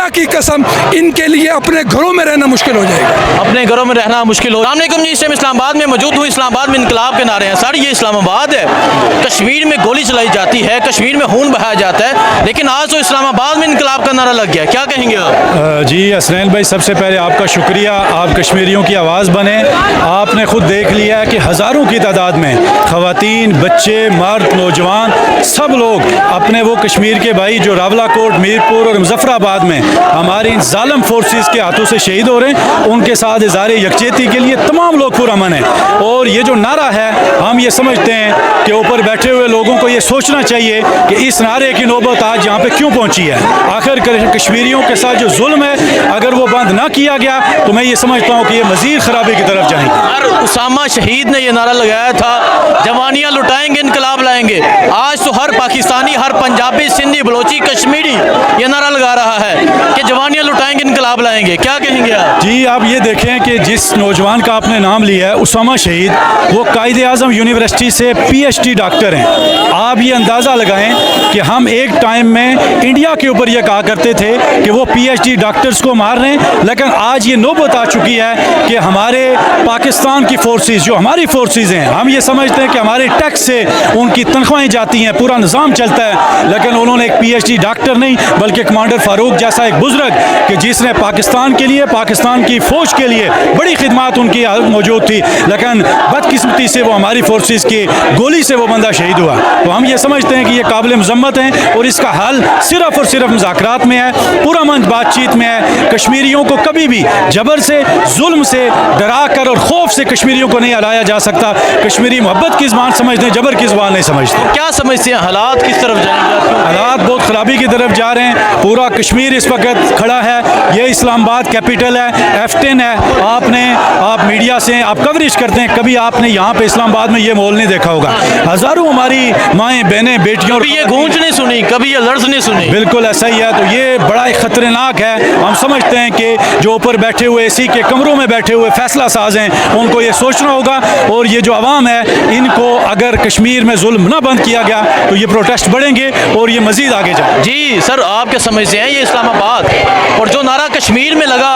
अल्लाह की कसम इनके लिए अपने घरों में रहना मुश्किल हो जाएगा। अपने घरों में रहना मुश्किल हो। अस्सलाम जी, इस टाइम इस्लामाबाद में मौजूद हूँ। इस्लामाबाद में इनकलाब के नारे हैं सर, ये इस्लामाबाद है। कश्मीर में गोली चलाई जाती है, कश्मीर में खून बहाया जाता है, लेकिन आज तो इस्लामाबाद में इनकलाब का नारा लग गया, क्या कहेंगे आप? जी हसनैन भाई, सबसे पहले आपका शुक्रिया, आप कश्मीरियों की आवाज़ बने। आपने खुद देख लिया है कि हज़ारों की तादाद में ख़वातीन, बच्चे, मर्द, नौजवान सब लोग अपने वो कश्मीर के भाई जो रावलाकोट, मीरपुर और मुजफ्फराबाद में हमारी इन जालम फोर्सेस के हाथों से शहीद हो रहे हैं, उनके साथ इज़हार यकजहती के लिए तमाम लोग पुरअमन हैं। और ये जो नारा है, हम ये समझते हैं कि ऊपर बैठे हुए लोगों को ये सोचना चाहिए कि इस नारे की नौबत आज यहाँ पे क्यों पहुँची है। आखिर कश्मीरियों के साथ जो जुल्म है, अगर वो बंद ना किया गया तो मैं ये समझता हूँ कि ये मज़ीद ख़राबी की तरफ जाएंगे। उसामा शहीद ने यह नारा लगाया था, जवानियाँ लुटाएंगे इनकलाब लाएंगे। आज तो हर पाकिस्तानी, हर पंजाबी, सिंधी, बलोची, कश्मीरी ये नारा लगा रहा है कि जवानियाँ लुटाएंगे इनकलाब लाएंगे, क्या कहेंगे आप? जी आप ये देखें कि जिस नौजवान का आपने नाम लिया है उसामा शहीद, वो कायदे आज़म यूनिवर्सिटी से PhD डॉक्टर हैं। आप ये अंदाज़ा लगाएं कि हम एक टाइम में इंडिया के ऊपर ये कहा करते थे कि वो PhD डॉक्टर्स को मार रहे हैं, लेकिन आज ये नौबत आ चुकी है कि हमारे पाकिस्तान की फोर्सेस, जो हमारी फोर्सेस हैं, हम ये समझते हैं कि हमारे टैक्स से उनकी तनख्वाहें जाती हैं, पूरा निज़ाम चलता है, लेकिन उन्होंने एक PhD डॉक्टर नहीं बल्कि कमांडर फारूक जैसा एक बुजुर्ग कि जिसने पाकिस्तान के लिए, पाकिस्तान की फ़ौज के लिए बड़ी खिदमत उनकी मौजूद थी, लेकिन बदकिस्मती से वो हमारी फोर्सेस की गोली से वो बंदा शहीद हुआ। तो हम ये समझते हैं कि ये काबिल मज़म्मत हैं और इसका हल सिर्फ़ और सिर्फ मुज़ाकरात में है, पुरअमन बातचीत में है। कश्मीरियों को कभी भी जबर से, जुल्म से, डरा कर और खौफ से कश्मीरियों को नहीं हराया जा सकता। कश्मीरी मोहब्बत की ज़बान समझते हैं, जबर की ज़बान नहीं समझते। क्या समझते हैं हालात किस तरफ जाएंगे? हालात बहुत ख़राबी की तरफ जा रहे हैं। पूरा कश्मीर इस वक्त खड़ा है, ये इस्लामाबाद कैपिटल है, F10 है। आप मीडिया से आप कवरेज करते हैं, कभी आपने यहाँ पे इस्लामाबाद में ये माहौल नहीं देखा होगा। हज़ारों हमारी माएँ, बहनें, बेटियों, कभी ये गूंज नहीं सुनी, कभी ये लर्ज़ नहीं सुनी। बिल्कुल ऐसा ही है। तो ये बड़ा ख़तरनाक है। हम समझते हैं कि जो ऊपर बैठे हुए इसी के कमरों में बैठे हुए फैसला साज हैं, उनको ये सोचना होगा। और ये जो अवाम है, इनको अगर कश्मीर में जुल्म ना बंद किया गया तो ये प्रोटेस्ट बढ़ेंगे और ये मज़ीद आगे जाए। जी सर, आप क्या समझते हैं ये इस्लामाबाद और जो नारा कश्मीर में लगा,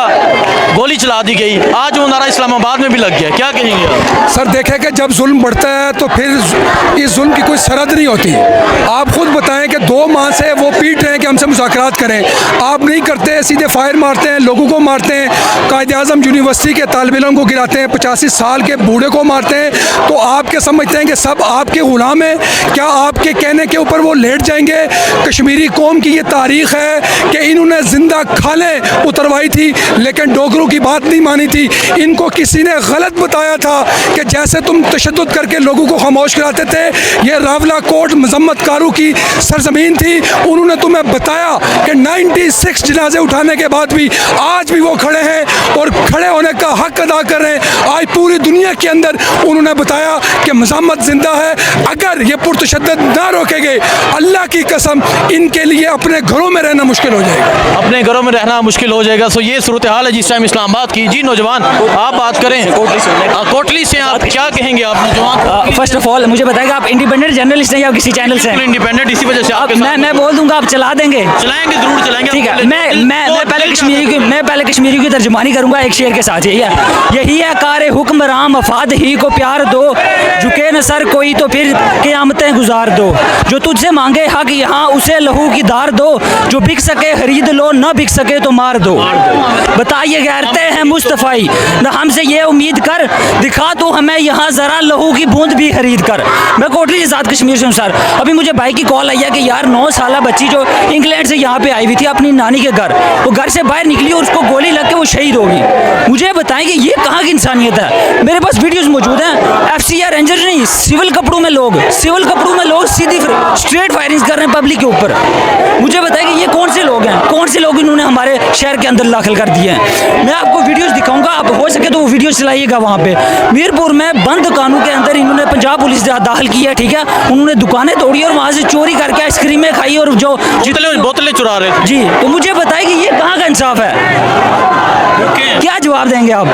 गोली चला दी गई, आज वो नारा इस्लामाबाद में भी लग गया, क्या कहेंगे आप? सर देखें कि जब जुल्म बढ़ता है तो फिर इस जुल्म की कोई सरहद नहीं होती। आप खुद बताएं कि 2 माह से वो पीट रहे हैं कि हमसे मुज़ाकरात करें, आप नहीं करते, सीधे फायर मारते हैं, लोगों को मारते हैं, कायदे आज़म यूनिवर्सिटी के तालिब इल्म को गिराते हैं, 85 साल के बूढ़े को मारते हैं। तो आप क्या समझते हैं कि सब आपके गुलाम हैं? क्या आपके कहने के ऊपर वो लेट जाएंगे? कश्मीरी कौम की ये तारीख़ है कि इन्होंने ज़िंदा खालें उतरवाई थी, लेकिन डोगरों की बात नहीं मानी थी। इनको किसी ने गलत बताया था कि जैसे तुम तशद्दुद करके लोगों को खामोश कराते थे, ये रावलाकोट मजम्मतकारों की सरजमीन थी। उन्होंने तुम्हें बताया कि 96 जनाजे उठाने के बाद भी आज भी वो खड़े हैं और खड़े होने का हक अदा कर रहे हैं। आज पूरी दुनिया के अंदर उन्होंने बताया कि मजम्मत जिंदा है। अगर ये पुरतशद्दुद ना रोके गए, अल्लाह की कसम इनके लिए अपने घरों में रहना मुश्किल हो जाएगा। अपने घरों में रहना मुश्किल हो जाएगा। सो ये सूरत हाल है जिस टाइम इस्लामाबाद की। जी नौजवान, आप बात करें। कोटली से आप क्या कहेंगे? आप नौजवान, फर्स्ट ऑफ ऑल मुझे बताएगा, आप इंडिपेंडेंट जर्नलिस्ट हैं या किसी चैनल से? इंडिपेंडेंट, इसी वजह से आप मैं बोल दूंगा, आप चला देंगे? चलाएंगे, जरूर चलाएंगे। ठीक है, मैं पहले कश्मीरी की तर्जुमानी करूंगा एक शेर के साथ। यही है कार हुक्मरान, मफाद ही को प्यार दो, झुके न सर कोई तो फिर क़यामतें गुजार दो, जो तुझसे मांगे हक यहाँ उसे लहू की धार दो, जो बिक सके खरीद लो, न बिक सके तो मार दो। बताइए गैरते हैं मुस्तफ़ाई, न हमसे ये उम्मीद कर, दिखा तो हमें यहाँ ज़रा लहू की बूंद भी खरीद कर। मैं कोटली आज़ाद कश्मीर से हूँ सर। अभी मुझे भाई की कॉल आई है कि यार 9 साल बच्ची जो इंग्लैंड से यहाँ पे आई हुई थी अपनी नानी के घर, वो घर से बाहर निकली और उसको गोली लग के वो शहीद होगी। मुझे बताएं कि ये कहाँ की इंसानियत है? मेरे पास वीडियोस मौजूद हैं। FCR रेंजर नहीं, सिविल कपड़ों में लोग सीधी स्ट्रेट फायरिंग कर रहे हैं पब्लिक के ऊपर। मुझे बताएं कि ये कौन से लोग हैं, कौन से लोग इन्होंने हमारे शहर के अंदर दाखिल कर दिए हैं। मैं आपको वीडियोस दिखाऊंगा, आप हो सके तो वो वीडियो चलाइएगा। वहाँ पे मीरपुर में बंद दुकानों के अंदर इन्होंने पंजाब पुलिस दाखिल किया, ठीक है। उन्होंने दुकानें तोड़ी और वहाँ से चोरी करके आइसक्रीमें खाई और जो बोतलें चुरा रहे थे। जी, तो मुझे बताइए कि ये कहाँ का इंसाफ है? क्या जवाब देंगे आप?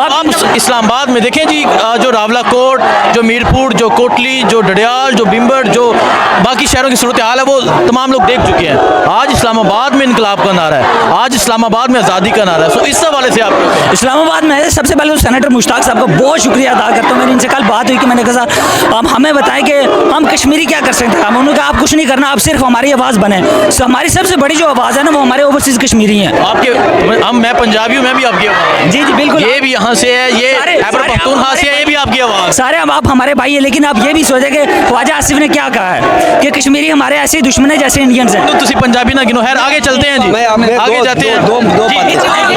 आप इस्लामाबाद में देखें जी, जो रावला कोट, जो मीरपुर, जो कोटली, जो डडियाल, जो बिम्बर, जो बाकी शहरों की सूरत हाल है वो तमाम लोग देख चुके हैं। आज इस्लामाबाद में इनकलाब का नारा है, आज इस्लामाबाद में आज़ादी का नारा है। सो इस हवाले से आप इस्लामाबाद में सबसे पहले तो सेनेटर मुश्ताक साहब का बहुत शुक्रिया अदा करता हूँ। मेरी इनसे कल बात हुई कि मैंने कहा आप हमें बताएं कि हम कश्मीरी क्या कर सकते हैं। उन्होंने कहा आप कुछ नहीं करना, आप सिर्फ हमारी आवाज़ बने। हमारी सबसे बड़ी जो आवाज़ है ना वो हमारे ओवरसीज़ कश्मीरी हैं। आपके मैं पंजाबी हूँ, मैं भी आपकी आवाज़। जी जी बिल्कुल, ये भी यहाँ से है, ये खैबर पख्तूनख्वा से है, ये भी आपकी आवाज़। सारे अब आप हमारे भाई हैं, लेकिन आप ये भी सोचें कि ख्वाजा आसिफ ने क्या कहा है कि कश्मीरी हमारे ऐसे ही दुश्मन है जैसे इंडियंस हैं। तो तुसी पंजाबी ना गिनो। खैर आगे चलते हैं जी, मैं आगे जाते हैं।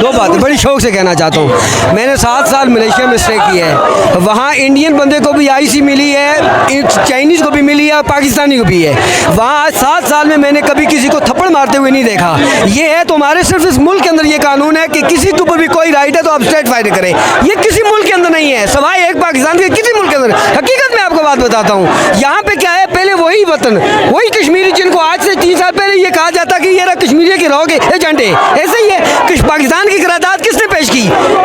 दो बातें बड़ी शौक से कहना चाहता हूँ। मैंने 7 साल मलेशिया में स्टे किया है। वहाँ इंडियन बंदे को भी आईसी मिली है, चाइनीज़ को भी मिली है और पाकिस्तानी को भी है। वहाँ आज 7 साल में मैंने कभी किसी को थप्पड़ मारते हुए नहीं देखा। ये है तो हमारे सिर्फ इस मुल्क के अंदर ये कानून है कि किसी के ऊपर भी कोई राइट है तो आप स्ट्रेट फायर करें। ये किसी मुल्क के अंदर नहीं है, सवाए एक पाकिस्तान के किसी मुल्क के अंदर। हकीकत में आपको बात बताता हूँ, यहाँ पे क्या है, पहले वही वतन, वही कश्मीरी जिनको आज से 3 साल पहले ये कहा जाता कि ये कश्मीरी के रहोगे एजेंट है, ऐसे ही है। पाकिस्तान की करारदाद किसने पेश की?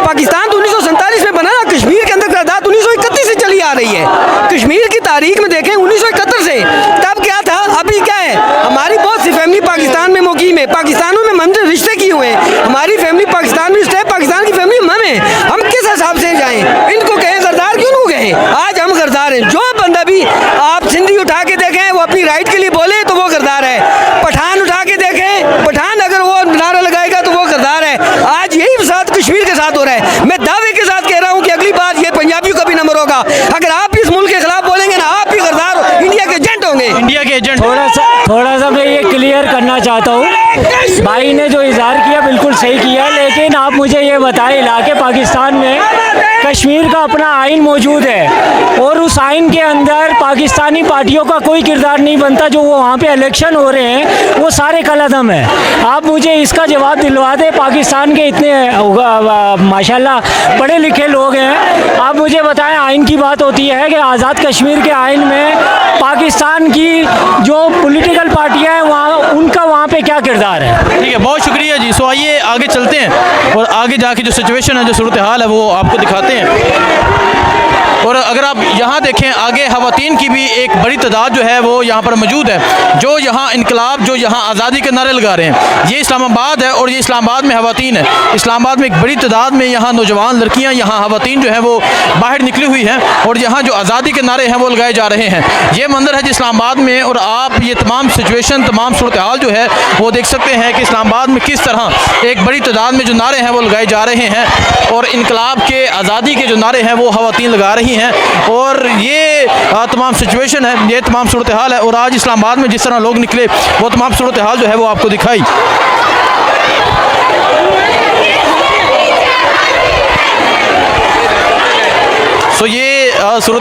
पाकिस्तान तो 1947 में बना ना, कश्मीर के अंदर करारदाद 1931 से चली आ रही है। कश्मीर की तारीख में देखें 1971 से, तब क्या था, अभी क्या है। हमारी बहुत सी फैमिली पाकिस्तान में मुकीम है, पाकिस्तानों में हमने रिश्ते किए हुए हैं। हमारी फैमिली पाकिस्तान में है, पाकिस्तान की फैमिली हम है। हम किस हिसाब से जाएं? इनको कहें गरदार, क्यों इनको कहें? आज हम गरदार हैं। जो बंदा भी आप सिंधी उठा के देखें वो अपनी राइट के लिए बोले तो वो गरदार है। पठान उठा के देखें, पठान अगर वो नारा लगाएगा तो वो गरदार है। आज यही साथ कश्मीर के साथ हो रहा है। मैं दावे के साथ कह रहा हूँ कि अगली बार ये पंजाबियों का भी नंबर होगा। अगर आप इस मुल्क के खिलाफ बोलेंगे ना, आप भी गरदार हो, इंडिया के एजेंट होंगे। इंडिया के एजेंट। थोड़ा सा मैं ये क्लियर करना चाहता हूँ, भाई ने जो इजहार किया बिल्कुल सही किया, लेकिन आप मुझे ये बताएं, इलाके पाकिस्तान में कश्मीर का अपना आइन मौजूद है और उस आइन के अंदर पाकिस्तानी पार्टियों का कोई किरदार नहीं बनता। जो वो वहाँ पे इलेक्शन हो रहे हैं वो सारे कलअदम है। आप मुझे इसका जवाब दिलवा दें। पाकिस्तान के इतने माशाल्लाह पढ़े लिखे लोग हैं, आप मुझे बताएं, आइन की बात होती है कि आज़ाद कश्मीर के आइन में पाकिस्तान की जो पॉलिटिकल पार्टियां हैं वहाँ उनका वहाँ पे क्या किरदार है? ठीक है, बहुत शुक्रिया जी। सो आइए आगे चलते हैं और आगे जाके जो सिचुएशन है, जो सूरत हाल है वो आपको दिखाते हैं। और अगर आप यहाँ देखें आगे, ख़वातीन की भी एक बड़ी तादाद जो है वो यहाँ पर मौजूद है, जो यहाँ इनकलाब, जो यहाँ आज़ादी के नारे लगा रहे हैं। ये इस्लामाबाद है और ये इस्लामाबाद में ख़वातीन है। इस्लामाबाद में एक बड़ी तादाद में यहाँ नौजवान लड़कियाँ, यहाँ ख़वातीन जो है वो बाहर निकली हुई हैं और यहाँ जो आज़ादी के नारे हैं वो लगाए जा रहे हैं। ये मंदिर है जी इस्लामाबाद में, और आप ये तमाम सिचुएशन, तमाम सूरत हाल जो है वो देख सकते हैं कि इस्लामाबाद में किस तरह एक बड़ी तादाद में जो नारे हैं वो लगाए जा रहे हैं और इनकलाब के, आज़ादी के जो नारे हैं वो ख़वातीन लगा रही हैं। और ये तमाम सिचुएशन है, ये तमाम सूरत हाल है। और आज इस्लामाबाद में जिस तरह लोग निकले वो तमाम सूरत हाल जो है वो आपको दिखाई। सो ये सूरत